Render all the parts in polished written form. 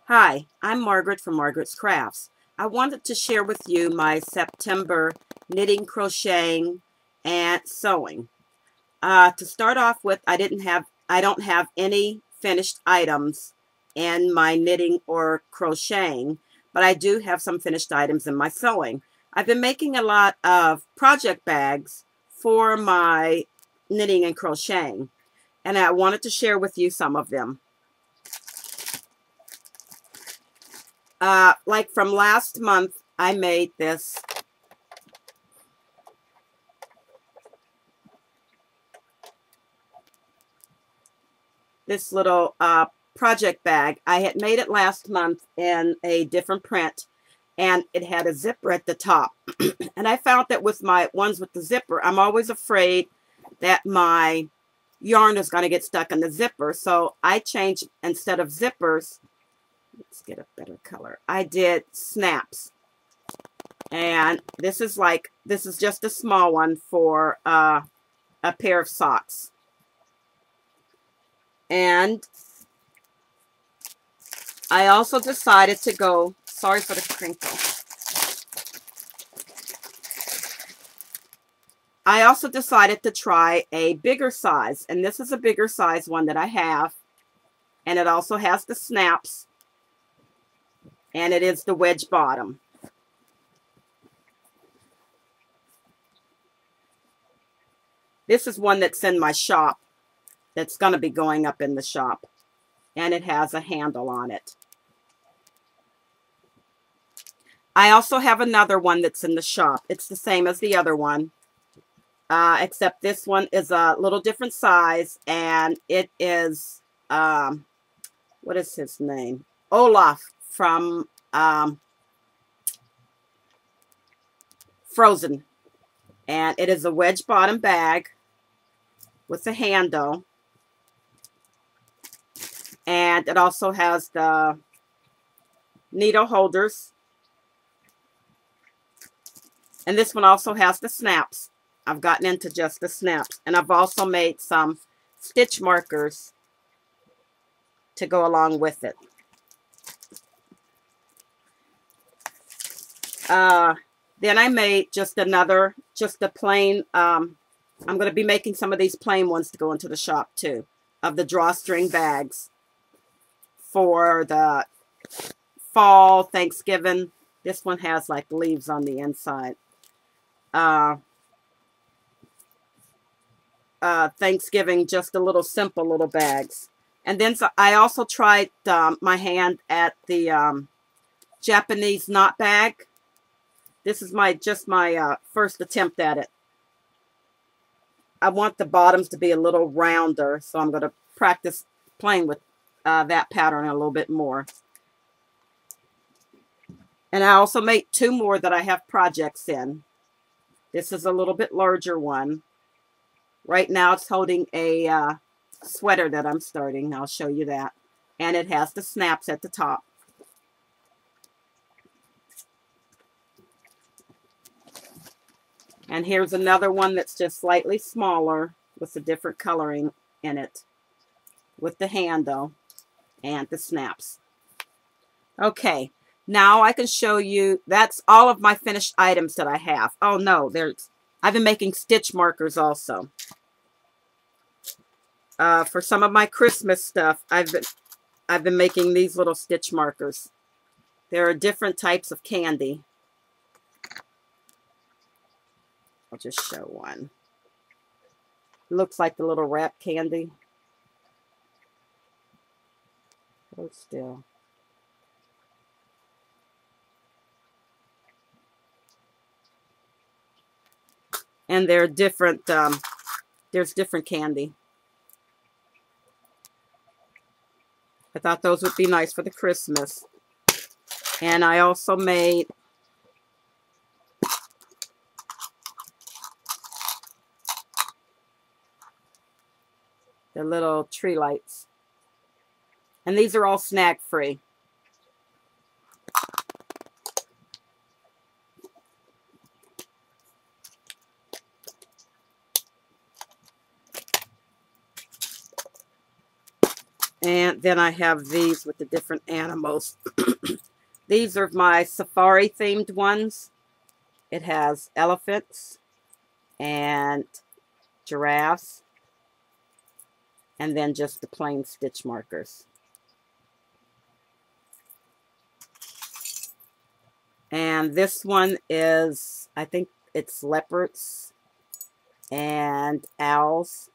Hi, I'm Margaret from Margaret's Crafts. I wanted to share with you my September knitting, crocheting, and sewing. To start off with, I don't have any finished items in my knitting or crocheting, but I do have some finished items in my sewing. I've been making a lot of project bags for my knitting and crocheting, and I wanted to share with you some of them. Like from last month, I made this little project bag. I had made it last month in a different print, and it had a zipper at the top. And I found that with my ones with the zipper, I'm always afraid that my yarn is going to get stuck in the zipper. So I changed, instead of zippers, let's get a better color, I did snaps. And this is just a small one for a pair of socks. And I also decided to go, sorry for the crinkle. I also decided to try a bigger size, and this is a bigger size one that I have. And it also has the snaps, and it is the wedge bottom. This is one that's in my shop, that's going to be going up in the shop, and it has a handle on it. I also have another one that's in the shop. It's the same as the other one, except this one is a little different size, and it is, what is his name? Olaf from Frozen. And it is a wedge bottom bag with a handle. And it also has the needle holders. And this one also has the snaps. I've gotten into just the snaps. And I've also made some stitch markers to go along with it. Then I made just a plain, I'm going to be making some of these plain ones to go into the shop too, of the drawstring bags for the fall, Thanksgiving. This one has like leaves on the inside. Thanksgiving, just a little simple little bags. And then I also tried my hand at the Japanese knot bag. This is just my first attempt at it. I want the bottoms to be a little rounder, so I'm going to practice playing with that pattern a little bit more. And I also made two more that I have projects in. This is a little bit larger one. Right now it's holding a sweater that I'm starting. I'll show you that. And it has the snaps at the top. And here's another one that's just slightly smaller with a different coloring in it, with the handle and the snaps. Okay, now I can show you, that's all of my finished items that I have. Oh no, I've been making stitch markers also. For some of my Christmas stuff, I've been making these little stitch markers. There are different types of candy. I'll just show one. It looks like the little wrap candy. Hold still. And there are different, there's different candy. I thought those would be nice for the Christmas. And I also made the little tree lights. And these are all snag free. And then I have these with the different animals. These are my safari themed ones. It has elephants and giraffes, and then just the plain stitch markers. And this one is, I think it's leopards and owls.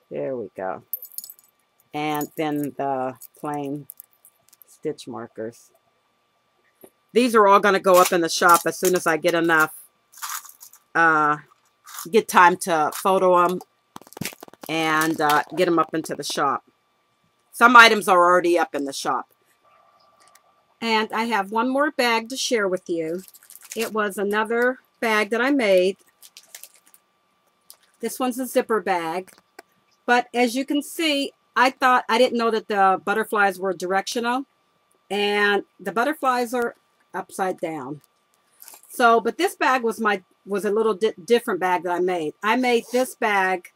There we go. And then the plain stitch markers. These are all going to go up in the shop as soon as I get enough, get time to photo them and get them up into the shop. Some items are already up in the shop. And I have one more bag to share with you. It was another bag that I made. This one's a zipper bag. But as you can see, I didn't know that the butterflies were directional. And the butterflies are upside down. So, but this bag was a little different bag that I made. I made this bag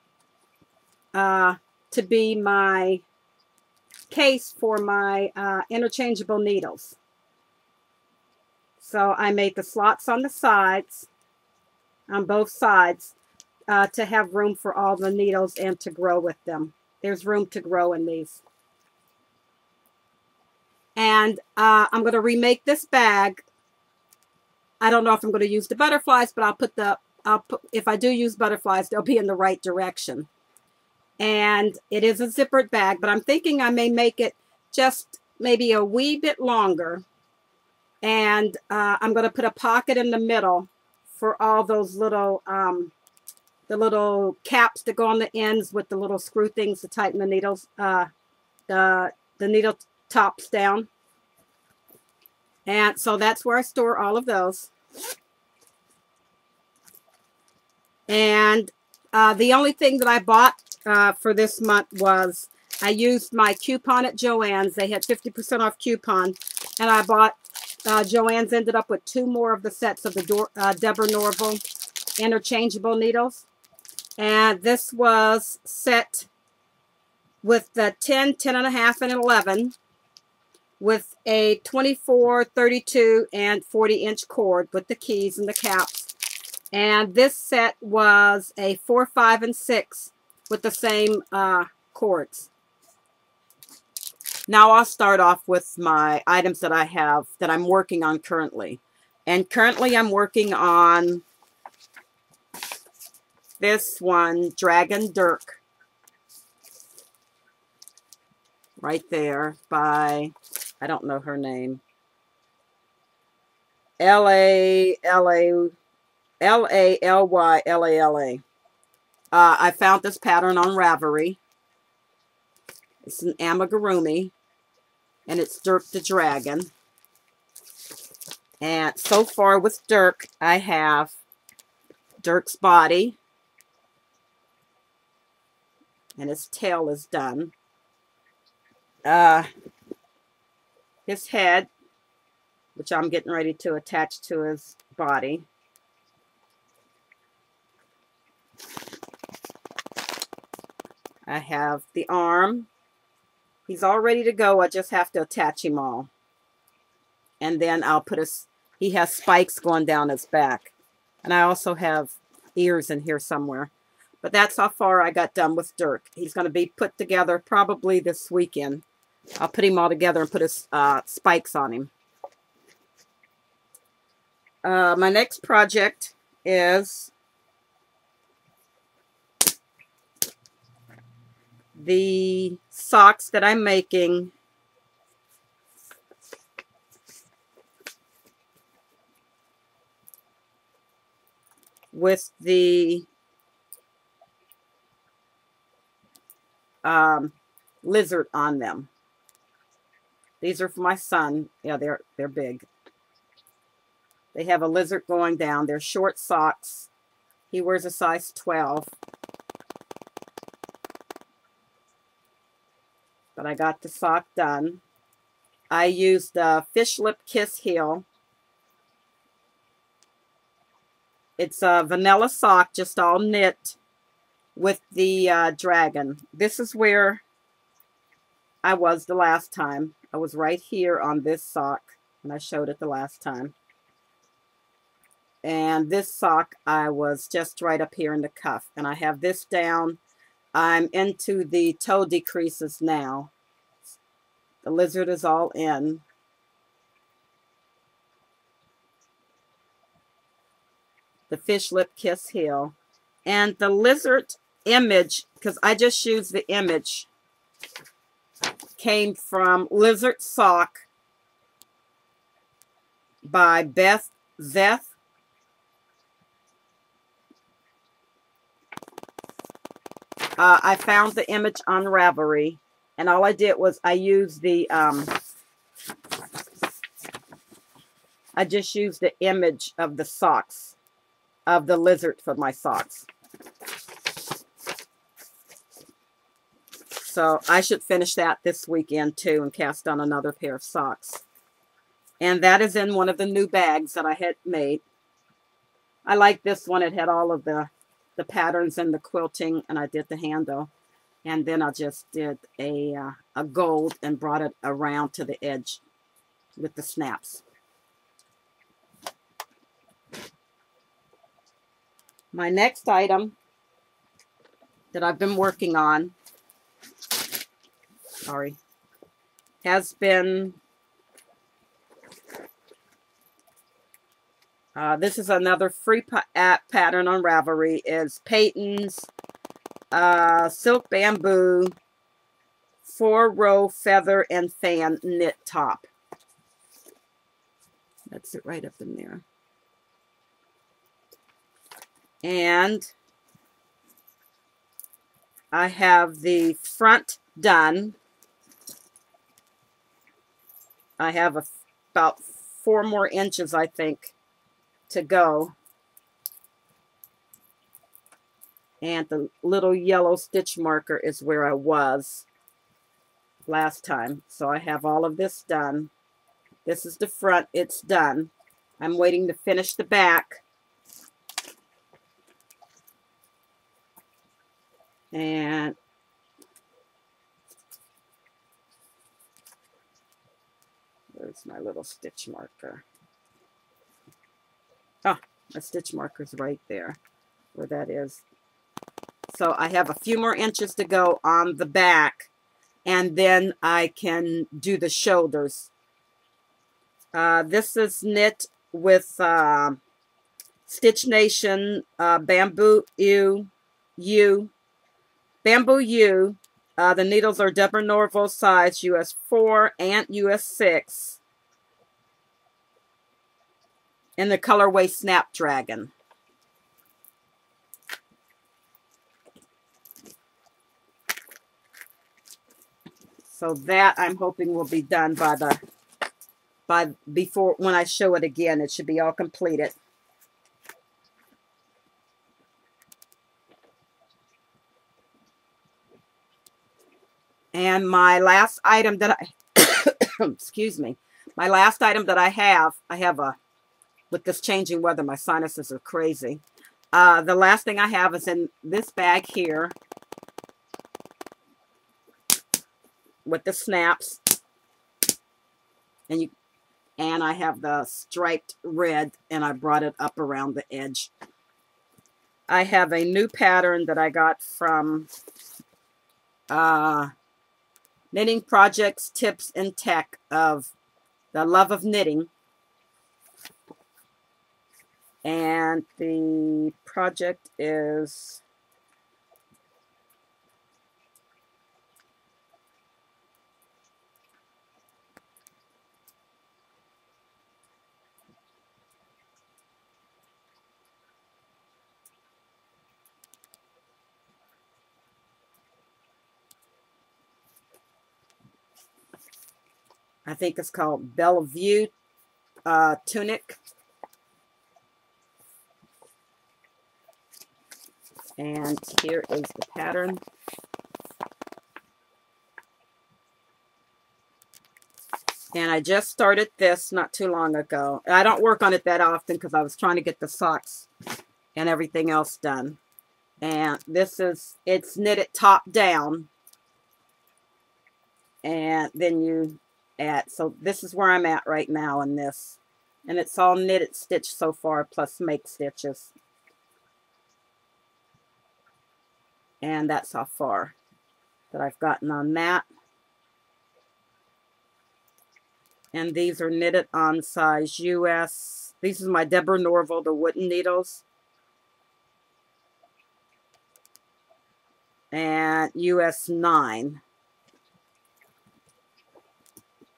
to be my case for my interchangeable needles. So I made the slots on the sides, on both sides, to have room for all the needles and to grow with them. There's room to grow in these. And I'm going to remake this bag. I don't know if I'm going to use the butterflies, but if I do use butterflies, they'll be in the right direction. And it is a zippered bag, but I'm thinking I may make it just maybe a wee bit longer. And I'm going to put a pocket in the middle for all those little, the little caps that go on the ends with the little screw things to tighten the needles, the needle tops down. And so that's where I store all of those. And the only thing that I bought for this month was I used my coupon at Joann's. They had 50% off coupon. And I bought, Joann's ended up with 2 more of the sets of the Deborah Norville interchangeable needles. And this was set with the 10, 10.5, and 11 with a 24, 32, and 40-inch cord with the keys and the caps. And this set was a 4, 5, and 6 with the same cords. Now I'll start off with my items that I have that I'm working on currently. And currently I'm working on this one, Dragon Dirk. Right there by, I don't know her name. L-A-L-Y-L-A-L-A. I found this pattern on Ravelry. It's an amigurumi, and it's Dirk the Dragon. And so far with Dirk, I have Dirk's body, and his tail is done. His head, which I'm getting ready to attach to his body. I have the arm. He's all ready to go. I just have to attach him all. And then I'll put he has spikes going down his back. And I also have ears in here somewhere. But that's how far I got done with Dirk. He's going to be put together probably this weekend. I'll put him all together and put his spikes on him. My next project is the socks that I'm making with the lizard on them. These are for my son. Yeah, they're big. They have a lizard going down. They're short socks. He wears a size 12. But I got the sock done. I used the Fish Lip Kiss heel. It's a vanilla sock, just all knit with the dragon. This is where I was the last time. I was right here on this sock, and I showed it the last time. And this sock, I was just right up here in the cuff. And I have this down. I'm into the toe decreases now. The lizard is all in. The fish lip kiss heel. And the lizard image, because I just used the image, came from Lizard Sock by Beth Zeth. I found the image on Ravelry, and all I did was I used the, I just used the image of the socks, of the lizard for my socks. So I should finish that this weekend too and cast on another pair of socks. And that is in one of the new bags that I had made. I like this one. It had all of the patterns and the quilting, and I did the handle. And then I just did a gold and brought it around to the edge with the snaps. My next item that I've been working on, has been, this is another free pattern on Ravelry, is Peyton's Silk Bamboo 4-row feather and fan knit top. That's it right up in there. And I have the front done. I have about 4 more inches, I think, to go. And the little yellow stitch marker is where I was last time. So I have all of this done. This is the front. It's done. I'm waiting to finish the back. And where's my little stitch marker? Oh, my stitch marker's right there, where that is. So I have a few more inches to go on the back, and then I can do the shoulders. This is knit with Stitch Nation Bamboo U. Bamboo U. The needles are Deborah Norville size US 4 and US 6. In the colorway Snapdragon. So that I'm hoping will be done before when I show it again. It should be all completed. And my last item that I excuse me, my last item that I have a, with this changing weather, my sinuses are crazy. The last thing I have is in this bag here with the snaps, and I have the striped red, and I brought it up around the edge. I have a new pattern that I got from Knitting Projects, Tips, and Tech of the Love of Knitting. And the project is I think it's called Bellevue Tunic. And here is the pattern. And I just started this not too long ago. I don't work on it that often because I was trying to get the socks and everything else done. And this is, it's knitted top down. And then you add, so this is where I'm at right now in this. And it's all knitted stitch so far, plus make stitches. And that's how far that I've gotten on that. And these are knitted on size US. These are my Deborah Norville, the wooden needles. And US 9.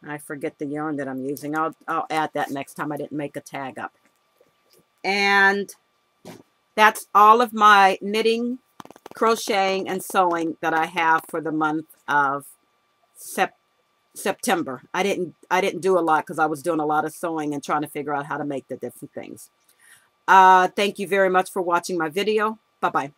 I forget the yarn that I'm using. I'll add that next time. I didn't make a tag up. And that's all of my knitting, crocheting, and sewing that I have for the month of September. I didn't do a lot because I was doing a lot of sewing and trying to figure out how to make the different things. Thank you very much for watching my video. Bye-bye.